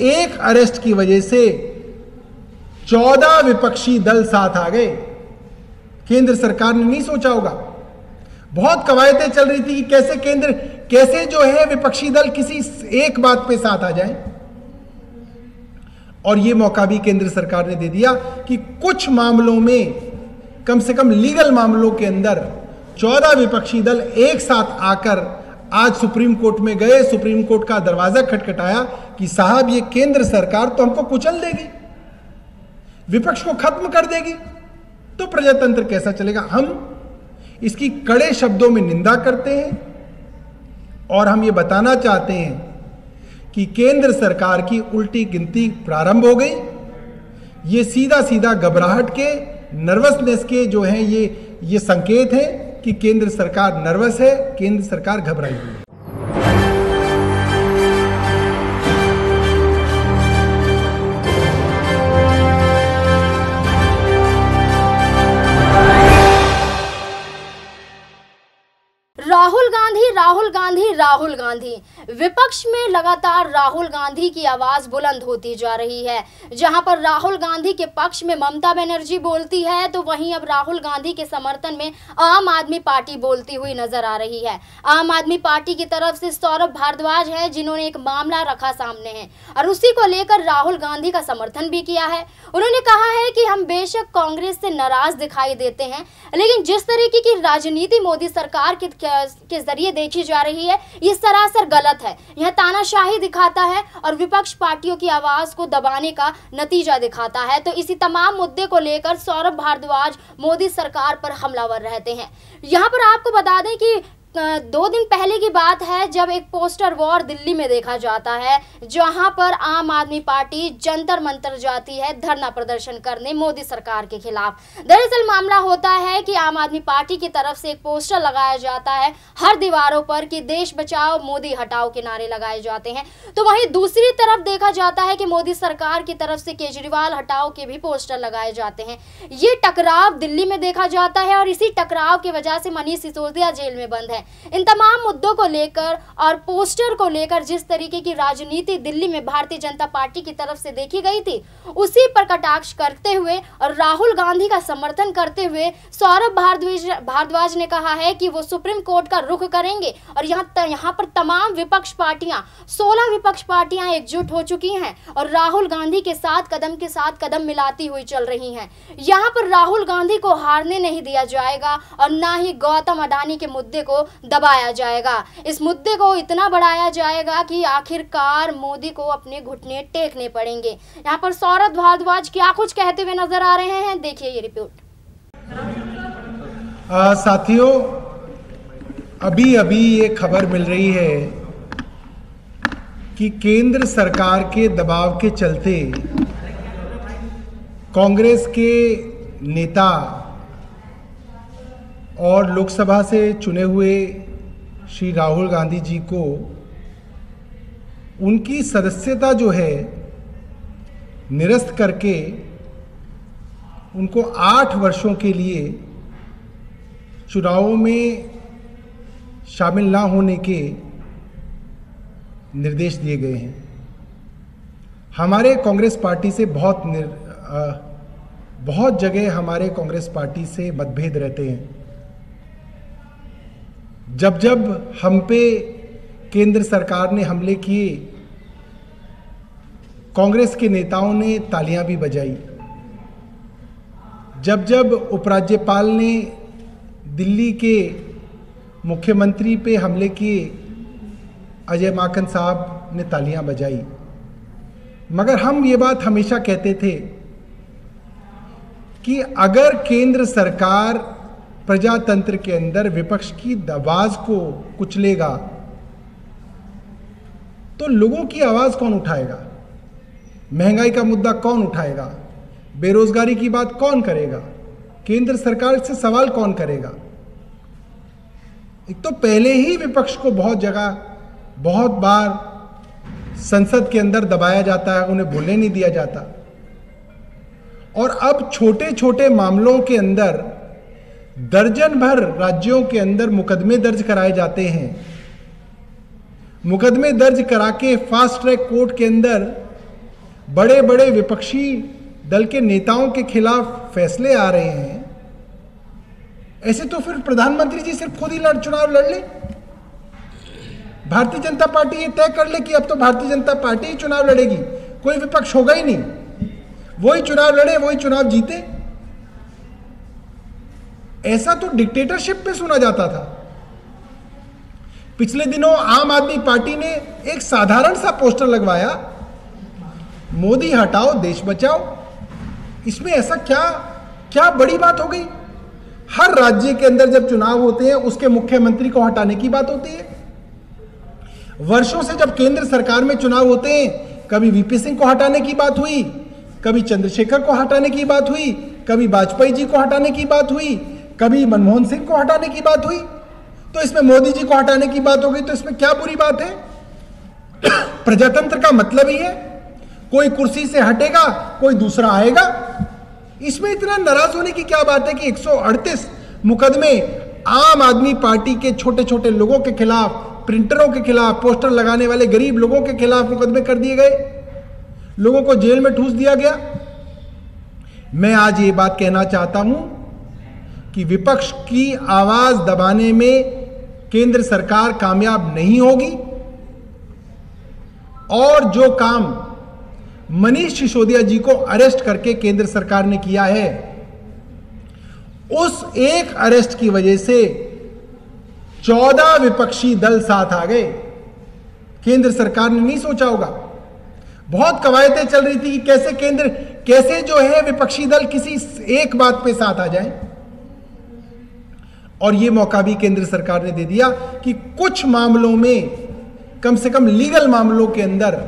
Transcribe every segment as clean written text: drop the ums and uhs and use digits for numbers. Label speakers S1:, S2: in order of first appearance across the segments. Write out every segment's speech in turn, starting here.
S1: एक अरेस्ट की वजह से 14 विपक्षी दल साथ आ गए। केंद्र सरकार ने नहीं सोचा होगा, बहुत कवायदें चल रही थी कि कैसे जो है विपक्षी दल किसी एक बात पे साथ आ जाए, और यह मौका भी केंद्र सरकार ने दे दिया कि कुछ मामलों में, कम से कम लीगल मामलों के अंदर 14 विपक्षी दल एक साथ आकर आज सुप्रीम कोर्ट में गए। सुप्रीम कोर्ट का दरवाजा खटखटाया कि साहब ये केंद्र सरकार तो हमको कुचल देगी, विपक्ष को खत्म कर देगी, तो प्रजातंत्र कैसा चलेगा। हम इसकी कड़े शब्दों में निंदा करते हैं और हम ये बताना चाहते हैं कि केंद्र सरकार की उल्टी गिनती प्रारंभ हो गई। ये सीधा सीधा घबराहट के, नर्वसनेस के जो हैं ये संकेत है कि केंद्र सरकार नर्वस है, केंद्र सरकार घबराई हुई है।
S2: राहुल गांधी विपक्ष में लगातार राहुल गांधी की आवाज बुलंद होती जा रही है। जहां पर राहुल गांधी के पक्ष में ममता बनर्जी बोलती है, तो वहीं अब राहुल गांधी के समर्थन में आम आदमी पार्टी बोलती हुई नजर आ रही है। आम आदमी पार्टी की तरफ से सौरभ भारद्वाज है, जिन्होंने एक मामला रखा सामने है और उसी को लेकर राहुल गांधी का समर्थन भी किया है। उन्होंने कहा है कि हम बेशक कांग्रेस से नाराज दिखाई देते हैं, लेकिन जिस तरीके की राजनीति मोदी सरकार के जरिए देखी जा रही है, ये सरासर गलत है। यह तानाशाही दिखाता है और विपक्ष पार्टियों की आवाज को दबाने का नतीजा दिखाता है। तो इसी तमाम मुद्दे को लेकर सौरभ भारद्वाज मोदी सरकार पर हमलावर रहते हैं। यहाँ पर आपको बता दें कि 2 दिन पहले की बात है जब एक पोस्टर वॉर दिल्ली में देखा जाता है, जहां पर आम आदमी पार्टी जंतर मंतर जाती है धरना प्रदर्शन करने मोदी सरकार के खिलाफ। दरअसल मामला होता है कि आम आदमी पार्टी की तरफ से एक पोस्टर लगाया जाता है हर दीवारों पर कि देश बचाओ मोदी हटाओ के नारे लगाए जाते हैं। तो वहीं दूसरी तरफ देखा जाता है कि मोदी सरकार की तरफ से केजरीवाल हटाओ के भी पोस्टर लगाए जाते हैं। ये टकराव दिल्ली में देखा जाता है और इसी टकराव की वजह से मनीष सिसोदिया जेल में बंद है। इन तमाम मुद्दों को लेकर और पोस्टर को लेकर जिस तरीके की राजनीति दिल्ली में भारतीय जनता पार्टी की तरफ से देखी गई थी, उसी पर कटाक्ष करते हुए और राहुल गांधी का समर्थन करते हुए सौरभ भारद्वाज ने कहा है कि वो सुप्रीम कोर्ट का रुख करेंगे और यहाँ पर तमाम विपक्ष पार्टियां 16 विपक्ष पार्टियां एकजुट हो चुकी हैं और राहुल गांधी के साथ कदम मिलाती हुई चल रही हैं। यहाँ पर राहुल गांधी को हारने नहीं दिया जाएगा और ना ही गौतम अडानी के मुद्दे को दबाया जाएगा। इस मुद्दे को इतना बढ़ाया जाएगा कि आखिरकार मोदी को अपने घुटने टेकने पड़ेंगे। यहाँ पर सौरभ भारद्वाज क्या कुछ कहते हुए नजर आ रहे हैं, देखिए ये रिपोर्ट।
S1: साथियों, अभी ये खबर मिल रही है कि केंद्र सरकार के दबाव के चलते कांग्रेस के नेता और लोकसभा से चुने हुए श्री राहुल गांधी जी को उनकी सदस्यता जो है निरस्त करके उनको 8 वर्षों के लिए चुनावों में शामिल ना होने के निर्देश दिए गए हैं। हमारे कांग्रेस पार्टी से बहुत जगह हमारे कांग्रेस पार्टी से मतभेद रहते हैं। जब हम पे केंद्र सरकार ने हमले किए, कांग्रेस के नेताओं ने तालियां भी बजाई। जब उपराज्यपाल ने दिल्ली के मुख्यमंत्री पे हमले किए, अजय माकन साहब ने तालियां बजाई। मगर हम ये बात हमेशा कहते थे कि अगर केंद्र सरकार प्रजातंत्र के अंदर विपक्ष की आवाज को कुचलेगा तो लोगों की आवाज कौन उठाएगा? महंगाई का मुद्दा कौन उठाएगा? बेरोजगारी की बात कौन करेगा? केंद्र सरकार से सवाल कौन करेगा? एक तो पहले ही विपक्ष को बहुत बार संसद के अंदर दबाया जाता है, उन्हें बोलने नहीं दिया जाता। और अब छोटे छोटे मामलों के अंदर दर्जन भर राज्यों के अंदर मुकदमे दर्ज कराए जाते हैं। मुकदमे दर्ज करा के फास्ट ट्रैक कोर्ट के अंदर बड़े बड़े विपक्षी दल के नेताओं के खिलाफ फैसले आ रहे हैं, ऐसे तो फिर प्रधानमंत्री जी सिर्फ खुद ही चुनाव लड़ ले। भारतीय जनता पार्टी ये तय कर ले कि अब तो भारतीय जनता पार्टी ही चुनाव लड़ेगी, कोई विपक्ष होगा ही नहीं, वही चुनाव लड़े, वही चुनाव जीते। ऐसा तो डिक्टेटरशिप में सुना जाता था। पिछले दिनों आम आदमी पार्टी ने एक साधारण सा पोस्टर लगवाया, मोदी हटाओ देश बचाओ। इसमें ऐसा क्या बड़ी बात हो गई? हर राज्य के अंदर जब चुनाव होते हैं उसके मुख्यमंत्री को हटाने की बात होती है। वर्षों से जब केंद्र सरकार में चुनाव होते हैं, कभी वीपी सिंह को हटाने की बात हुई, कभी चंद्रशेखर को हटाने की बात हुई, कभी वाजपेयी जी को हटाने की बात हुई, कभी मनमोहन सिंह को हटाने की बात हुई, तो इसमें मोदी जी को हटाने की बात हो गई। तो इसमें क्या बुरी बात है? प्रजातंत्र का मतलब ही है कोई कुर्सी से हटेगा, कोई दूसरा आएगा। इसमें इतना नाराज होने की क्या बात है कि 138 मुकदमे आम आदमी पार्टी के छोटे छोटे लोगों के खिलाफ, प्रिंटरों के खिलाफ, पोस्टर लगाने वाले गरीब लोगों के खिलाफ मुकदमे कर दिए गए, लोगों को जेल में ठूस दिया गया। मैं आज ये बात कहना चाहता हूं कि विपक्ष की आवाज दबाने में केंद्र सरकार कामयाब नहीं होगी, और जो काम मनीष सिसोदिया जी को अरेस्ट करके केंद्र सरकार ने किया है, उस एक अरेस्ट की वजह से 14 विपक्षी दल साथ आ गए। केंद्र सरकार ने नहीं सोचा होगा, बहुत कवायदें चल रही थी कि कैसे जो है विपक्षी दल किसी एक बात पे साथ आ जाए, और ये मौका भी केंद्र सरकार ने दे दिया कि कुछ मामलों में, कम से कम लीगल मामलों के अंदर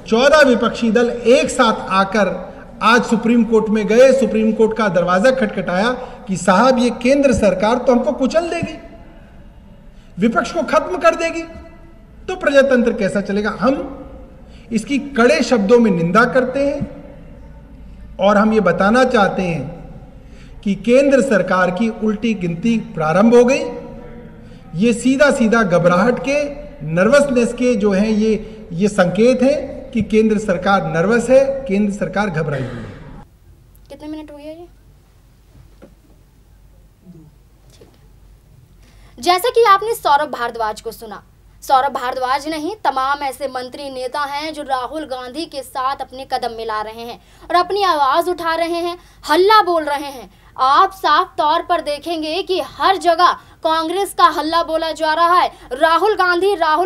S1: 14 विपक्षी दल एक साथ आकर आज सुप्रीम कोर्ट में गए, सुप्रीम कोर्ट का दरवाजा खटखटाया कि साहब ये केंद्र सरकार तो हमको कुचल देगी, विपक्ष को खत्म कर देगी, तो प्रजातंत्र कैसा चलेगा। हम इसकी कड़े शब्दों में निंदा करते हैं, और हम ये बताना चाहते हैं कि केंद्र सरकार की उल्टी गिनती प्रारंभ हो गई। ये सीधा सीधा घबराहट के, नर्वसनेस के जो है ये संकेत है कि केंद्र सरकार नर्वस है, केंद्र सरकार घबराई हुई है।
S2: कितने मिनट हो गया ये? जैसा कि आपने सौरभ भारद्वाज को सुना, सौरभ भारद्वाज नहीं, तमाम ऐसे मंत्री नेता हैं जो राहुल गांधी के साथ अपने कदम मिला रहे हैं और अपनी आवाज उठा रहे हैं, हल्ला बोल रहे हैं। आप साफ तौर पर देखेंगे कि हर जगह कांग्रेस का हल्ला बोला जा रहा है, राहुल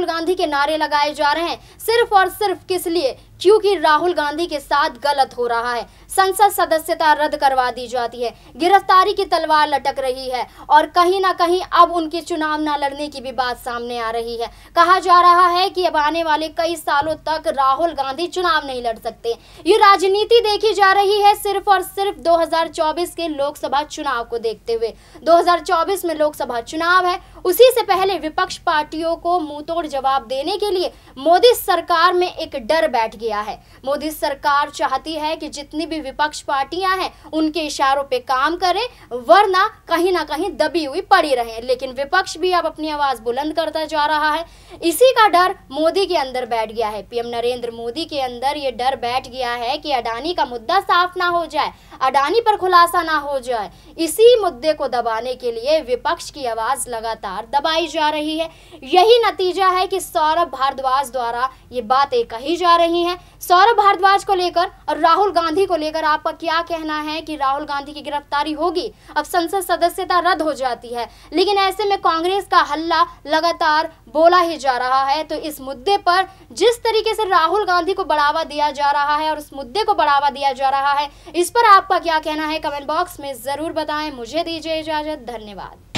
S2: गांधी के नारे लगाए जा रहे हैं, सिर्फ और सिर्फ किस लिए? क्योंकि राहुल गांधी के साथ गलत हो रहा है, संसद सदस्यता रद्द करवा दी जाती है, गिरफ्तारी की तलवार लटक रही है, और कहीं ना कहीं अब उनके चुनाव ना लड़ने की भी बात सामने आ रही है। कहा जा रहा है कि अब आने वाले कई सालों तक राहुल गांधी चुनाव नहीं लड़ सकते। ये राजनीति देखी जा रही है सिर्फ और सिर्फ 2024 के लोकसभा चुनाव को देखते हुए। 2024 में लोकसभा चुनाव है, उसी से पहले विपक्ष पार्टियों को मुंहतोड़ जवाब देने के लिए मोदी सरकार में एक डर बैठ गया है। मोदी सरकार चाहती है कि जितनी भी विपक्ष पार्टियां हैं उनके इशारों पे काम करें, वरना कहीं ना कहीं दबी हुई पड़ी रहें। लेकिन विपक्ष भी अब अपनी आवाज बुलंद करता जा रहा है। इसी का डर मोदी के अंदर बैठ गया है, पीएम नरेंद्र मोदी के अंदर ये डर बैठ गया है कि अडानी का मुद्दा साफ ना हो जाए, अडानी पर खुलासा ना हो जाए। इसी मुद्दे को दबाने के लिए विपक्ष की आवाज लगातार दबाई जा रही है। यही नतीजा है कि सौरभ भारद्वाज द्वारा ये बातें कही जा रही हैं। सौरभ भारद्वाज को लेकर और राहुल गांधी को लेकर आपका क्या कहना है कि राहुल गांधी की गिरफ्तारी होगी, अब संसद सदस्यता रद्द हो जाती है, लेकिन ऐसे में कांग्रेस का हल्ला लगातार बोला ही जा रहा है। तो इस मुद्दे पर जिस तरीके से राहुल गांधी को बढ़ावा दिया जा रहा है और उस मुद्दे को बढ़ावा दिया जा रहा है, इस पर आपका क्या कहना है? कमेंट बॉक्स में जरूर बताएं। मुझे दीजिए इजाजत, धन्यवाद।